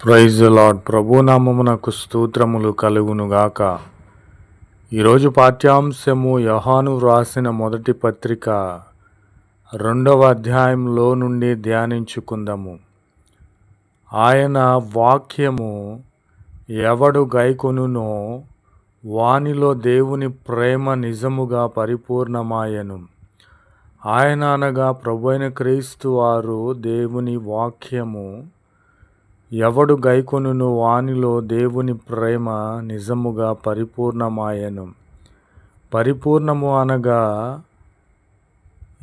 Praise the lord. ప్రభునామమునకు స్తోత్రములు కలుగునుగాక. ఈరోజు పాఠ్యాంశము యోహాను వ్రాసిన మొదటి పత్రిక 2వ అధ్యాయంలో నుండి ధ్యానించుకుందాము. ఆయన వాక్యము ఎవడు గైకొనునో వానిలో దేవుని ప్రేమ నిజముగా పరిపూర్ణమాయెను. ఆయన అనగా ప్రభువైన క్రీస్తు వారు దేవుని వాక్యము ఎవడు గైకొనునో వానిలో దేవుని ప్రేమ నిజముగా పరిపూర్ణమాయెను. పరిపూర్ణము అనగా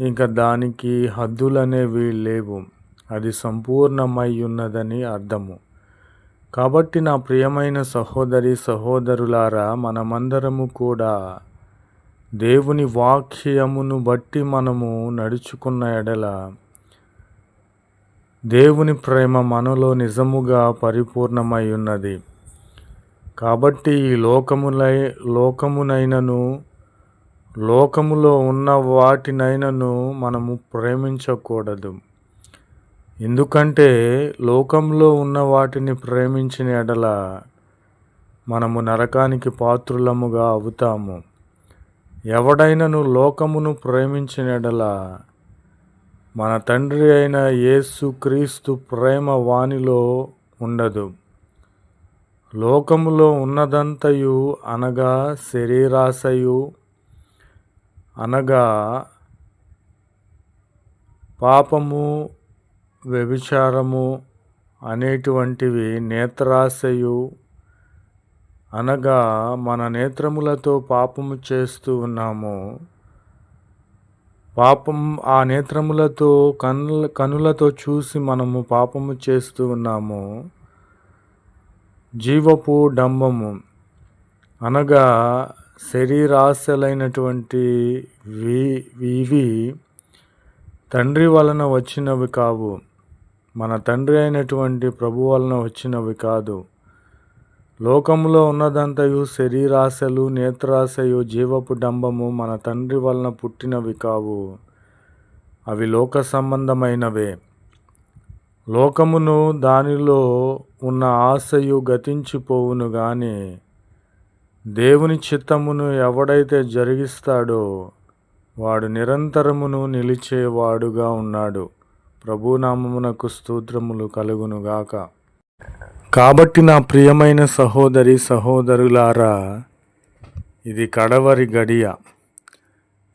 ఇంకా దానికి హద్దులనేవి లేవు, అది సంపూర్ణమై ఉన్నదని అర్థము. కాబట్టి నా ప్రియమైన సహోదరి సహోదరులారా, మనమందరము కూడా దేవుని వాక్యమును బట్టి మనము నడుచుకున్న ఎడల దేవుని ప్రేమ మనలో నిజముగా పరిపూర్ణమై ఉన్నది. కాబట్టి ఈ లోకమునైనను లోకములో ఉన్న వాటినైనను మనము ప్రేమించకూడదు. ఎందుకంటే లోకంలో ఉన్న వాటిని ప్రేమించిన ఎడల మనము నరకానికి పాత్రులముగా అవుతాము. ఎవడైనను లోకమును ప్రేమించిన ఎడల మన తండ్రి అయిన యేసు క్రీస్తు ప్రేమ వానిలో ఉండదు. లోకములో ఉన్నదంతయు అనగా శరీరాశయు, అనగా పాపము, వ్యభిచారము అనేటువంటివి, నేత్రాశయు అనగా మన నేత్రములతో పాపము చేస్తూ ఉన్నాము. ఆ నేత్రములతో కనులతో చూసి మనము పాపము చేస్తూ ఉన్నాము. జీవపు డంబము అనగా శరీరాశలైనటువంటి ఇవి తండ్రి వలన వచ్చినవి కావు, మన తండ్రి అయినటువంటి ప్రభు వలన వచ్చినవి కాదు. లోకములో ఉన్నదంతయు శరీరాశలు, నేత్రాశయు, జీవపు డంబము మన తండ్రి వలన పుట్టినవి కావు, అవి లోక సంబంధమైనవే. లోకమును దానిలో ఉన్న ఆశయు గతించిపోవును గాని దేవుని చిత్తమును ఎవడైతే జరిగిస్తాడో వాడు నిరంతరమును నిలిచేవాడుగా ఉన్నాడు. ప్రభునామమునకు స్తోత్రములు కలుగునుగాక. కాబట్టి నా ప్రియమైన సహోదరి సహోదరులారా, ఇది కడవరి గడియ,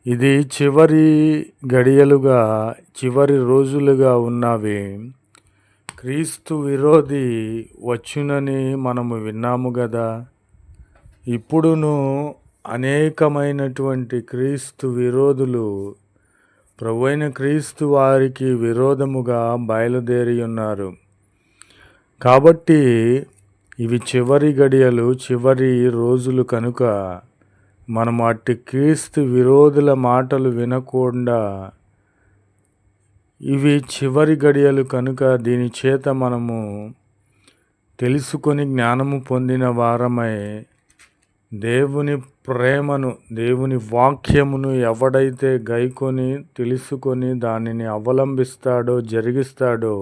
ఇది చివరి గడియలుగా, చివరి రోజులుగా ఉన్నవి. క్రీస్తు విరోధి వచ్చునని మనము విన్నాము కదా. ఇప్పుడును అనేకమైనటువంటి క్రీస్తు విరోధులు ప్రభువైన క్రీస్తు వారికి విరోధముగా బయలుదేరి ఉన్నారు. కాబట్టి ఇవి చివరి గడియలు, చివరి రోజులు కనుక మనము అట్టి క్రీస్తు విరోధుల మాటలు వినకుండా, ఇవి చివరి గడియలు కనుక దీని చేత మనము తెలుసుకొని జ్ఞానము పొందిన వారమై దేవుని ప్రేమను, దేవుని వాక్యమును ఎవడైతే గైకొని తెలుసుకొని దానిని అవలంబిస్తాడో, జరిగిస్తాడో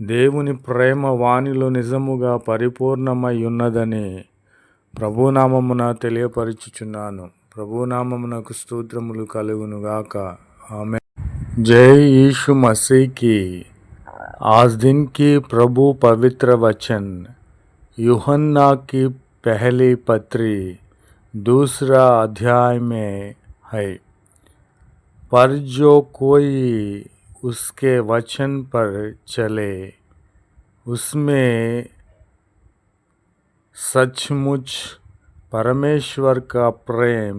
దేవుని ప్రేమ వానిలో నిజముగా పరిపూర్ణమై ఉన్నదని ప్రభునామమున తెలియపరచుచున్నాను. ప్రభునామమునకు స్తోత్రములు కలుగునుగాక. ఆమేన్. जय यीशु मसीह की। आज दिन की प्रभु पवित्र वचन यूहन्ना की पहली पत्री 2 अध्याय में है। पर जो कोई उसके वचन पर चले उसमें सचमुच परमेश्वर का प्रेम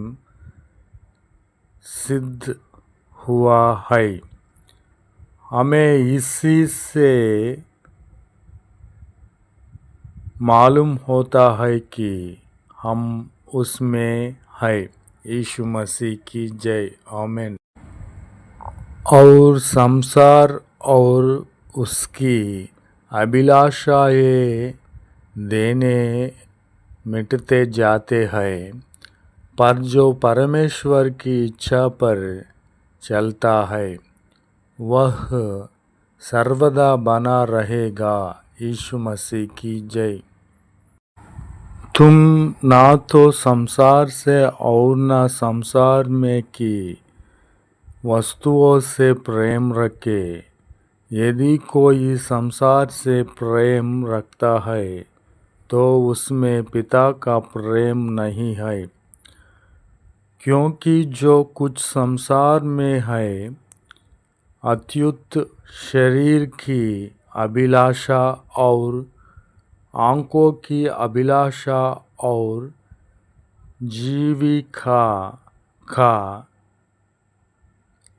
सिद्ध हुआ है। हमें इसी से मालूम होता है कि हम उसमें है। यीशु मसीह की जय। आमीन। और संसार और उसकी अभिलाषाएं देने मिटते जाते हैं, पर जो परमेश्वर की इच्छा पर चलता है वह सर्वदा बना रहेगा। यीशु मसीह की जय। तुम ना तो संसार से और ना संसार में की वस्तुओं से प्रेम रखे। यदि कोई संसार से प्रेम रखता है तो उसमें पिता का प्रेम नहीं है। क्योंकि जो कुछ संसार में है, अत्युत शरीर की अभिलाषा और आंखों की अभिलाषा और जीविका का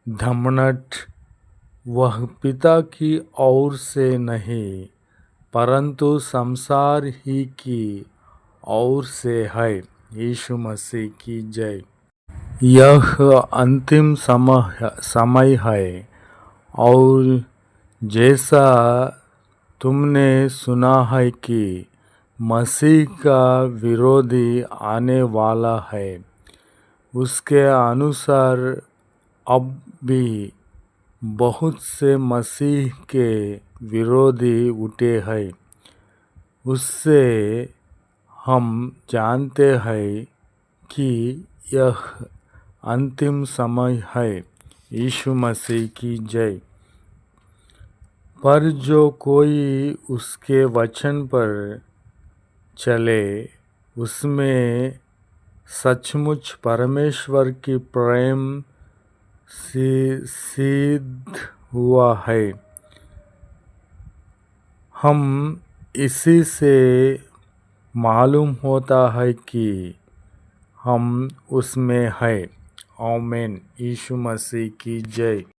घमंड, वह पिता की ओर से नहीं परंतु संसार ही की ओर से है। यीशु मसीह की जय। यह अंतिम समय है और जैसा तुमने सुना है कि मसीह का विरोधी आने वाला है, उसके अनुसार अब भी बहुत से मसीह के विरोधी उठे हैं। उससे हम जानते हैं कि यह अंतिम समय है। यीशु मसीह की जय। पर जो कोई उसके वचन पर चले, उसमें सचमुच परमेश्वर की प्रेम सिद्ध हुआ है। हम इसी से मालूम होता है कि हम उसमें हैं। आमीन। यीशु मसीह की जय।